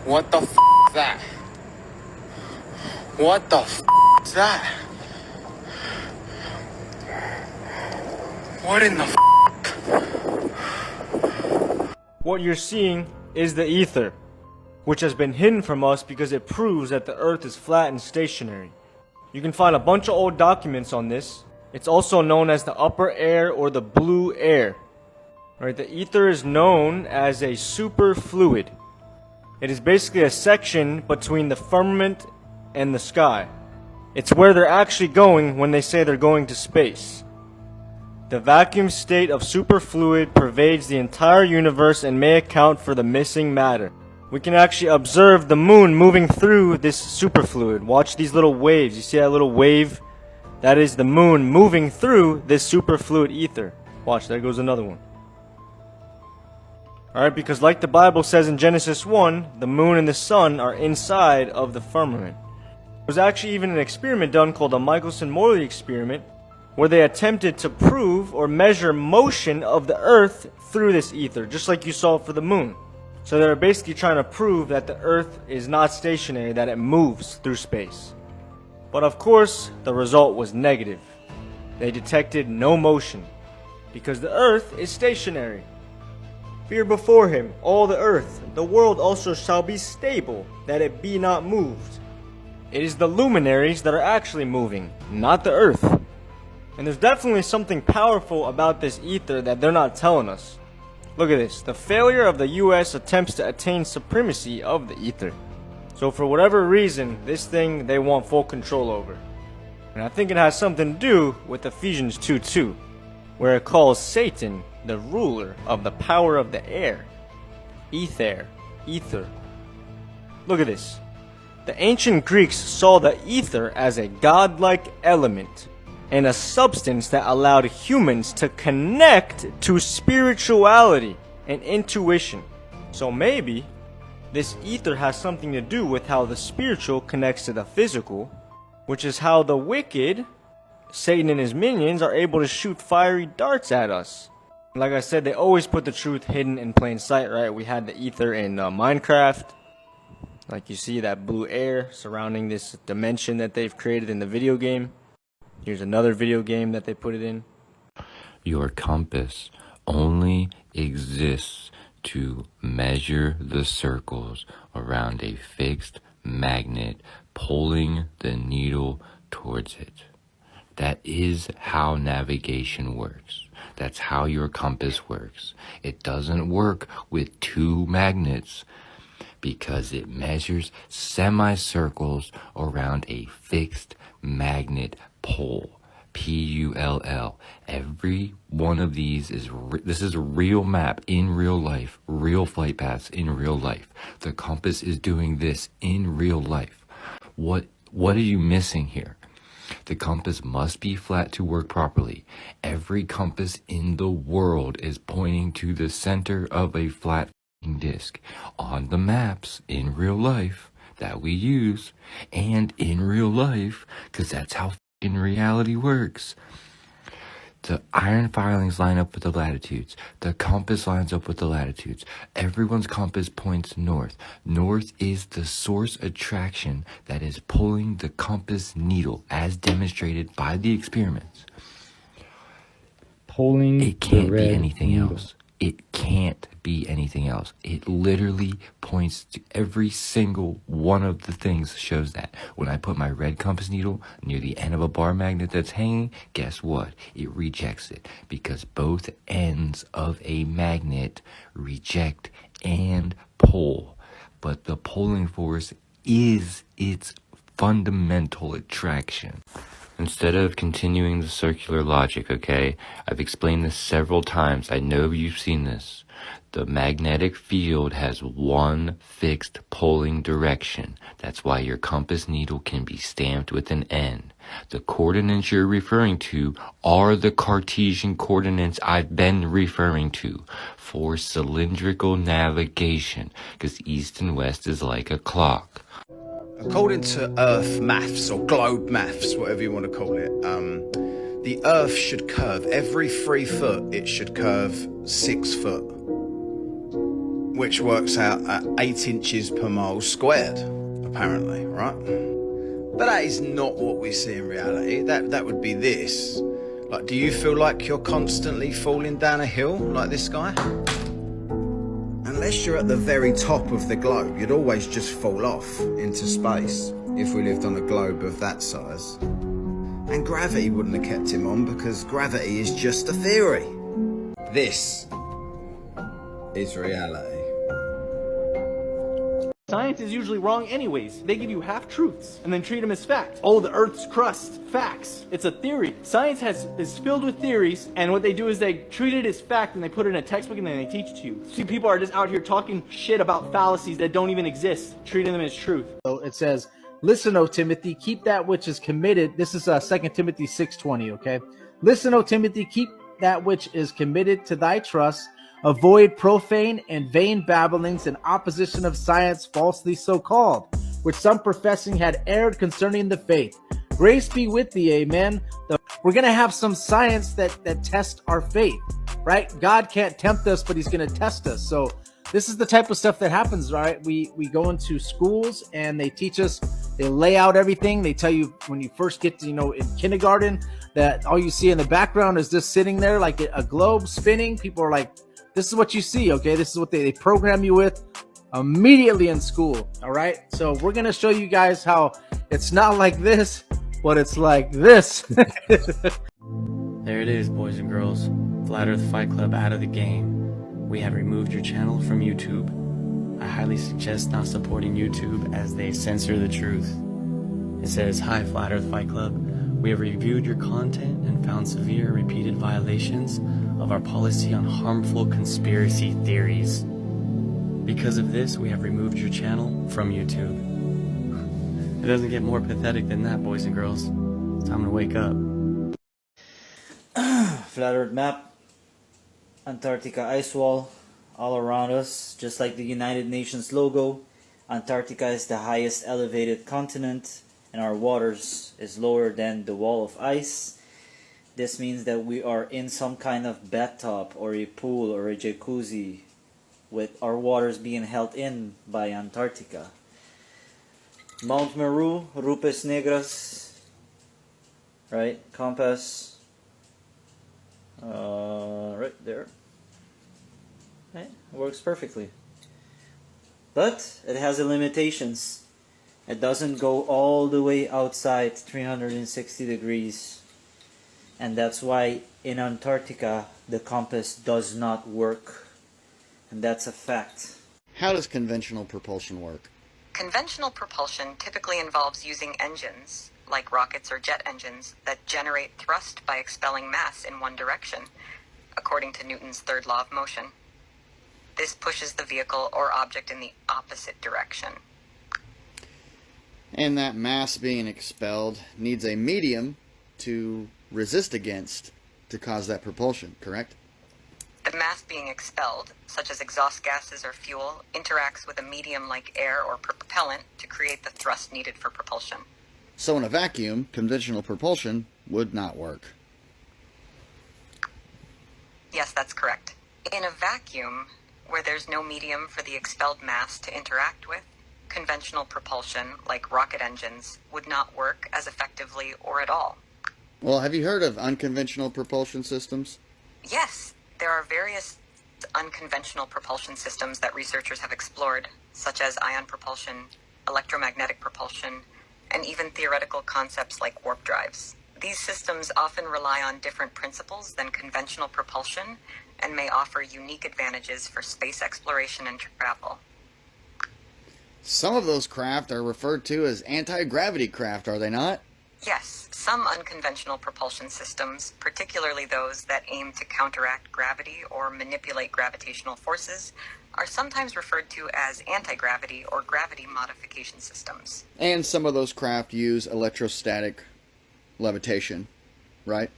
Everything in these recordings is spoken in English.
What the f is that? What the f is that? What in the f? What you're seeing is the ether, which has been hidden from us because it proves that the earth is flat and stationary. You can find a bunch of old documents on this. It's also known as the upper air or the blue air. Right, the ether is known as a superfluid. It is basically a section between the firmament and the sky. It's where they're actually going when they say they're going to space. The vacuum state of superfluid pervades the entire universe and may account for the missing matter. We can actually observe the moon moving through this superfluid. Watch these little waves. You see that little wave? That is the moon moving through this superfluid ether. Watch, there goes another one. Alright, because like the Bible says in Genesis 1, the moon and the sun are inside of the firmament. There was actually even an experiment done called the Michelson-Morley experiment, where they attempted to prove or measure motion of the earth through this ether, just like you saw for the moon. So they're basically trying to prove that the earth is not stationary, that it moves through space. But of course, the result was negative. They detected no motion, because the earth is stationary. Fear before him, all the earth, the world also shall be stable, that it be not moved. It is the luminaries that are actually moving, not the earth. And there's definitely something powerful about this ether that they're not telling us. Look at this, the failure of the US attempts to attain supremacy of the ether. So for whatever reason, this thing they want full control over. And I think it has something to do with Ephesians 2:2, where it calls Satan the ruler of the power of the air. Ether. Look at this. The ancient Greeks saw the ether as a godlike element and a substance that allowed humans to connect to spirituality and intuition. So maybe this ether has something to do with how the spiritual connects to the physical, which is how the wicked, Satan and his minions, are able to shoot fiery darts at us. Like I said, they always put the truth hidden in plain sight, right? We had the ether in Minecraft. Like you see that blue air surrounding this dimension that they've created in the video game. Here's another video game that they put it in. Your compass only exists to measure the circles around a fixed magnet pulling the needle towards it. That is how navigation works. That's how your compass works. It doesn't work with two magnets because it measures semicircles around a fixed magnet pole. P-U-L-L. Every one of these this is a real map in real life, real flight paths in real life. The compass is doing this in real life. What are you missing here? The compass must be flat to work properly. Every compass in the world is pointing to the center of a flat disc on the maps in real life that we use, and in real life, because that's how in reality works. The iron filings line up with the latitudes. The compass lines up with the latitudes. Everyone's compass points north. North is the source attraction that is pulling the compass needle, as demonstrated by the experiments. It can't be anything else. It can't be anything else. It literally points to every single one of the things shows that. When I put my red compass needle near the end of a bar magnet that's hanging, guess what? It rejects it because both ends of a magnet reject and pull. But the pulling force is its fundamental attraction. Instead of continuing the circular logic, okay, I've explained this several times. I know you've seen this. The magnetic field has one fixed pulling direction. That's why your compass needle can be stamped with an N. The coordinates you're referring to are the Cartesian coordinates I've been referring to for cylindrical navigation, because east and west is like a clock. According to Earth maths, or globe maths, whatever you want to call it, the Earth should curve. Every 3 foot, it should curve 6 foot. which works out at 8 inches per mile squared, apparently, right? But that is not what we see in reality. That would be this. Like, do you feel like you're constantly falling down a hill like this guy? Unless you're at the very top of the globe, you'd always just fall off into space if we lived on a globe of that size. And gravity wouldn't have kept him on because gravity is just a theory. This is reality. Science is usually wrong anyways. They give you half-truths and then treat them as facts. Oh, the Earth's crust. Facts. It's a theory. Science is filled with theories, and what they do is they treat it as fact and they put it in a textbook and then they teach it to you. See, people are just out here talking shit about fallacies that don't even exist, treating them as truth. So it says, listen, O Timothy, keep that which is committed. This is 2 Timothy 6:20, okay? Listen, O Timothy, keep that which is committed to thy trust. Avoid profane and vain babblings in opposition of science falsely so called, which some professing had erred concerning the faith. Grace be with thee, amen. We're going to have some science that tests our faith, right? God can't tempt us, but he's going to test us. So this is the type of stuff that happens, right? We go into schools and they teach us, they lay out everything. They tell you when you first get to, in kindergarten, that all you see in the background is just sitting there like a globe spinning. People are like, this is what you see, okay? This is what they program you with immediately in school, all right? So we're going to show you guys how it's not like this, but it's like this. There it is, boys and girls. Flat Earth Fight Club out of the game. We have removed your channel from YouTube. I highly suggest not supporting YouTube as they censor the truth. It says, "Hi, Flat Earth Fight Club. We have reviewed your content and found severe repeated violations of our policy on harmful conspiracy theories. Because of this, we have removed your channel from YouTube." It doesn't get more pathetic than that, boys and girls. It's time to wake up. Flat Earth map, Antarctica ice wall all around us, just like the United Nations logo. Antarctica is the highest elevated continent, and our waters is lower than the wall of ice. This means that we are in some kind of bathtub or a pool or a jacuzzi with our waters being held in by Antarctica. Mount Meru, Rupes Negras, right, compass, right there, right, works perfectly. But it has limitations. It doesn't go all the way outside 360 degrees. And that's why in Antarctica the compass does not work. And that's a fact. How does conventional propulsion work? Conventional propulsion typically involves using engines, like rockets or jet engines, that generate thrust by expelling mass in one direction, according to Newton's third law of motion. This pushes the vehicle or object in the opposite direction. And that mass being expelled needs a medium to resist against to cause that propulsion, correct? The mass being expelled, such as exhaust gases or fuel, interacts with a medium like air or propellant to create the thrust needed for propulsion. So in a vacuum, conventional propulsion would not work. Yes, that's correct. In a vacuum, where there's no medium for the expelled mass to interact with, conventional propulsion, like rocket engines, would not work as effectively or at all. Well, have you heard of unconventional propulsion systems? Yes, there are various unconventional propulsion systems that researchers have explored, such as ion propulsion, electromagnetic propulsion, and even theoretical concepts like warp drives. These systems often rely on different principles than conventional propulsion and may offer unique advantages for space exploration and travel. Some of those craft are referred to as anti-gravity craft, are they not? Yes, some unconventional propulsion systems, particularly those that aim to counteract gravity or manipulate gravitational forces, are sometimes referred to as anti-gravity or gravity modification systems. And some of those craft use electrostatic levitation, right?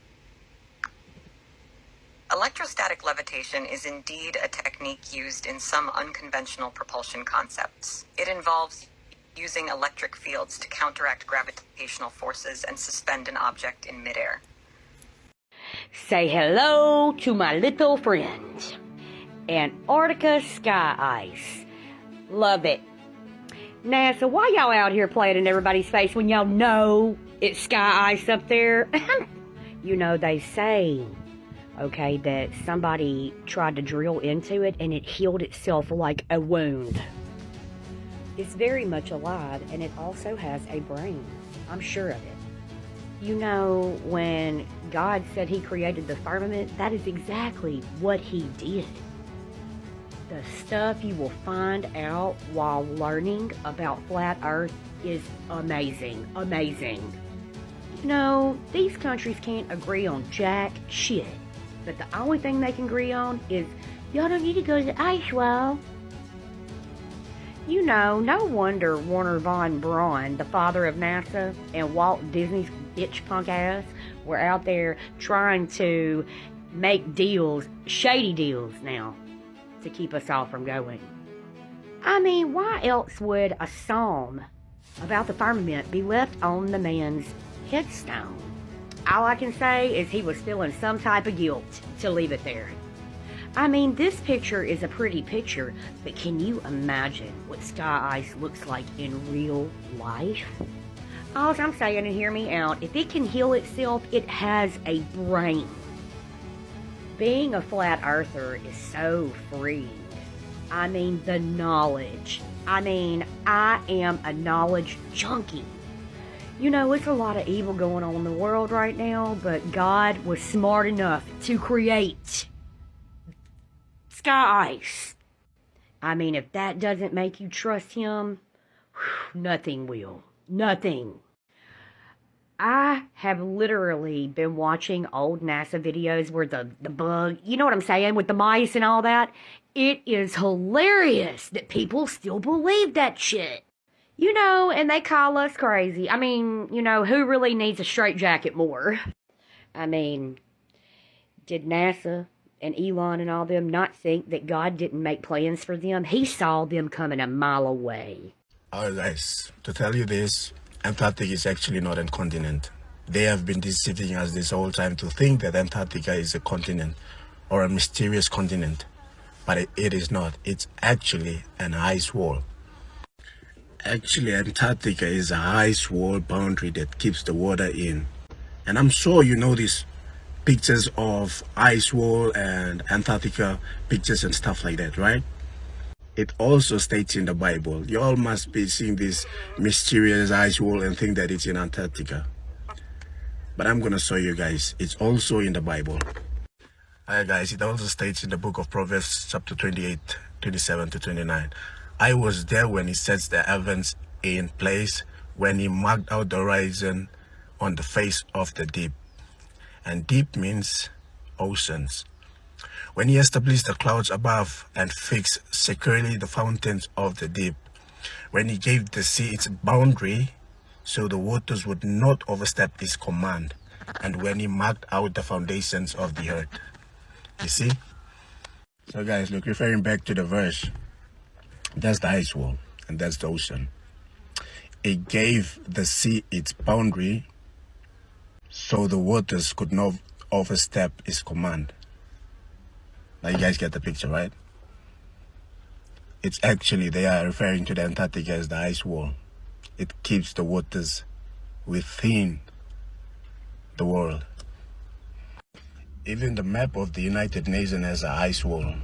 Electrostatic levitation is indeed a technique used in some unconventional propulsion concepts. It involves using electric fields to counteract gravitational forces and suspend an object in midair. Say hello to my little friend. Antarctica sky ice. Love it. NASA, why y'all out here playing in everybody's face when y'all know it's sky ice up there? You know, they say, okay, that somebody tried to drill into it and it healed itself like a wound. It's very much alive, and it also has a brain. I'm sure of it. You know, when God said he created the firmament, that is exactly what he did. The stuff you will find out while learning about flat Earth is amazing. Amazing. You know, these countries can't agree on jack shit. But the only thing they can agree on is, y'all don't need to go to the ice wall. You know, no wonder Werner von Braun, the father of NASA, and Walt Disney's bitch punk ass were out there trying to make deals, shady deals now, to keep us all from going. I mean, why else would a psalm about the firmament be left on the man's headstone? All I can say is he was feeling some type of guilt to leave it there. I mean, this picture is a pretty picture, but can you imagine what sky ice looks like in real life? All I'm saying, and hear me out, if it can heal itself, it has a brain. Being a flat earther is so freeing. I mean, the knowledge. I mean, I am a knowledge junkie. You know, it's a lot of evil going on in the world right now, but God was smart enough to create sky ice. I mean, if that doesn't make you trust him, nothing will. Nothing. I have literally been watching old NASA videos where the bug, you know what I'm saying, with the mice and all that. It is hilarious that people still believe that shit. You know, and they call us crazy. I mean, you know, who really needs a straitjacket more? I mean, did NASA and Elon and all them not think that God didn't make plans for them? He saw them coming a mile away. Alright guys, to tell you this, Antarctica is actually not a continent. They have been deceiving us this whole time to think that Antarctica is a continent or a mysterious continent. But it is not. It's actually an ice wall. Actually, Antarctica is a ice wall boundary that keeps the water in. And I'm sure you know these pictures of ice wall and Antarctica pictures and stuff like that, right? It also states in the Bible. You all must be seeing this mysterious ice wall and think that it's in Antarctica. But I'm gonna show you guys. It's also in the Bible. Alright guys, it also states in the book of Proverbs chapter 28, 27 to 29. I was there when he sets the heavens in place, when he marked out the horizon on the face of the deep. And deep means oceans. When he established the clouds above and fixed securely the fountains of the deep. When he gave the sea its boundary, so the waters would not overstep his command. And when he marked out the foundations of the earth. You see? So guys, look, referring back to the verse. That's the ice wall, and that's the ocean. It gave the sea its boundary, so the waters could not overstep its command. Now you guys get the picture, right? It's actually, they are referring to the Antarctica as the ice wall. It keeps the waters within the world. Even the map of the United Nations has an ice wall.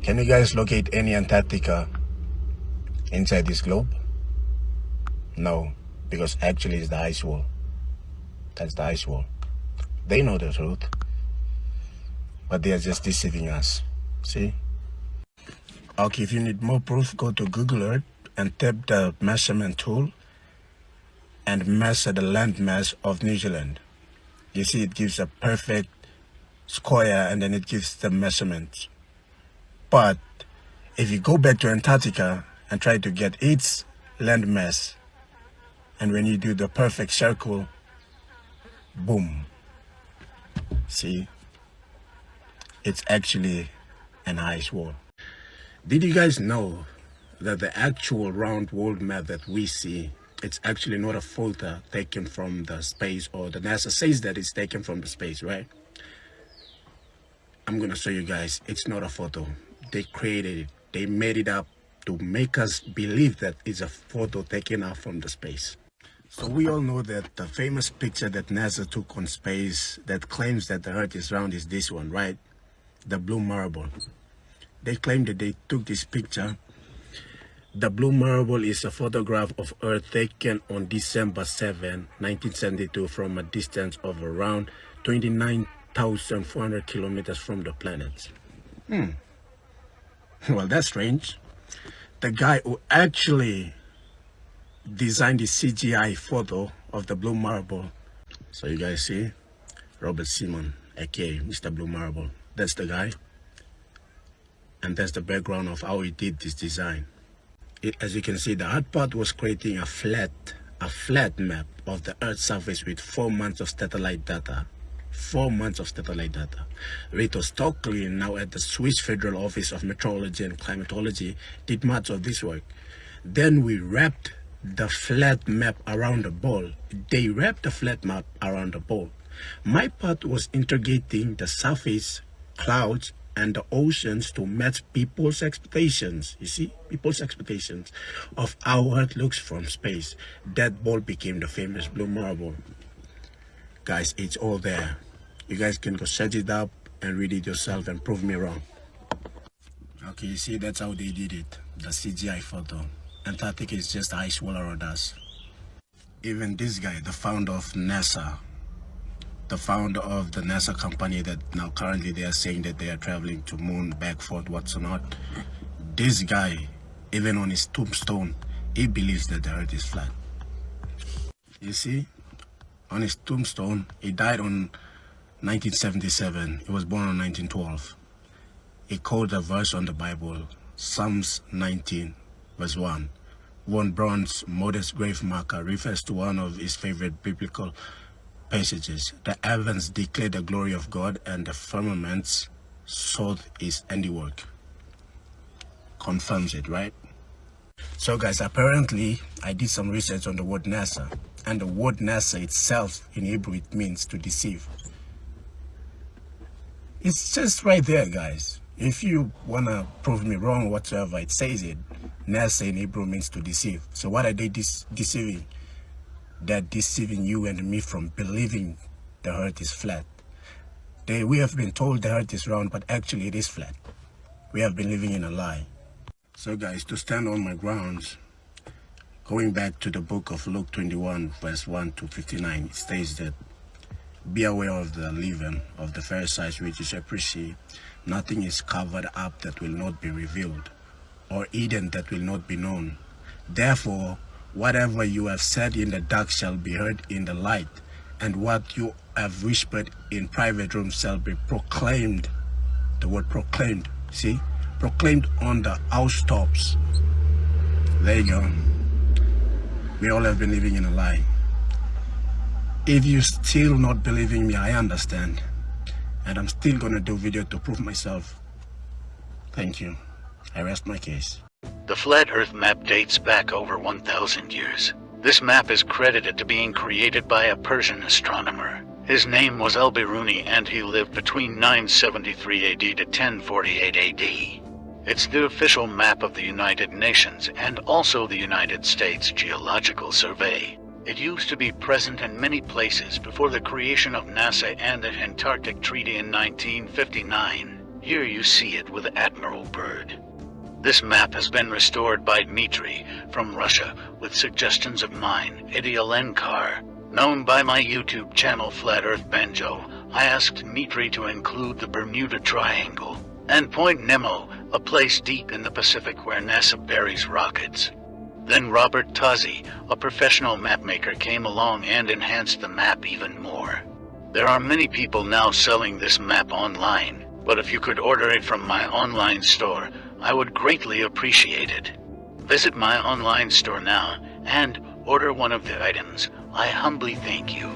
Can you guys locate any Antarctica inside this globe? No, because actually it's the ice wall. That's the ice wall. They know the truth, but they are just deceiving us. See? Okay, if you need more proof, go to Google Earth and tap the measurement tool and measure the landmass of New Zealand. You see, it gives a perfect square and then it gives the measurements. But if you go back to Antarctica and try to get its landmass, and when you do the perfect circle, boom. See? It's actually an ice wall. Did you guys know that the actual round world map that we see, it's actually not a photo taken from the space, or the NASA says that it's taken from the space, right? I'm gonna show you guys. It's not a photo. They created it. They made it up to make us believe that it's a photo taken out from the space. So we all know that the famous picture that NASA took on space that claims that the Earth is round is this one, right? The blue marble. They claim that they took this picture. The blue marble is a photograph of Earth taken on December 7, 1972 from a distance of around 29,400 kilometers from the planet. Well, that's strange. The guy who actually designed the CGI photo of the blue marble. So you guys see, Robert Simon, aka Mr. Blue Marble. That's the guy. And that's the background of how he did this design. As you can see, the hard part was creating a flat map of the Earth's surface with 4 months of satellite data. 4 months of satellite data. Rito Stockley, now at the Swiss Federal Office of Meteorology and Climatology, did much of this work. Then we wrapped the flat map around the ball. They wrapped the flat map around the ball. My part was integrating the surface, clouds, and the oceans to match people's expectations. You see, people's expectations of how Earth looks from space. That ball became the famous blue marble. Guys, it's all there. You guys can go search it up and read it yourself and prove me wrong. Okay, you see, that's how they did it. The CGI photo. Antarctica is just the ice wall around us. Even this guy, the founder of NASA, the founder of the NASA company that now currently they are saying that they are traveling to moon, back, forth, what's not. This guy, even on his tombstone, he believes that the Earth is flat. You see, on his tombstone, he died on 1977. He was born on 1912. He quoted a verse on the Bible, Psalms 19, verse 1. One bronze modest grave marker refers to one of his favorite biblical passages. The heavens declare the glory of God, and the firmaments showed his handiwork. Confirms it, right? So guys, apparently I did some research on the word NASA, and the word NASA itself in Hebrew, it means to deceive. It's just right there, guys. If you wanna prove me wrong whatsoever, it says it. NASA in Hebrew means to deceive. So what are they deceiving? They're deceiving you and me from believing the Earth is flat. We have been told the Earth is round, but actually it is flat. We have been living in a lie. So guys, to stand on my grounds, going back to the book of Luke 21, verse 1 to 59, it states that, be aware of the leaven of the Pharisees, which is hypocrisy. Nothing is covered up that will not be revealed, or hidden that will not be known. Therefore, whatever you have said in the dark shall be heard in the light, and what you have whispered in private rooms shall be proclaimed. The word proclaimed, see? Proclaimed on the housetops. There you go. We all have been living in a lie. If you still not believing me, I understand. And I'm still gonna do video to prove myself. Thank you. I rest my case. The flat Earth map dates back over 1,000 years. This map is credited to being created by a Persian astronomer. His name was Al-Biruni, and he lived between 973 AD to 1048 AD. It's the official map of the United Nations and also the United States Geological Survey. It used to be present in many places before the creation of NASA and the Antarctic Treaty in 1959. Here you see it with Admiral Byrd. This map has been restored by Dmitry from Russia with suggestions of mine, Idialenkar. Known by my YouTube channel Flat Earth Banjo, I asked Dmitry to include the Bermuda Triangle and Point Nemo, a place deep in the Pacific where NASA buries rockets. Then Robert Tozzi, a professional mapmaker, came along and enhanced the map even more. There are many people now selling this map online, but if you could order it from my online store, I would greatly appreciate it. Visit my online store now and order one of the items. I humbly thank you.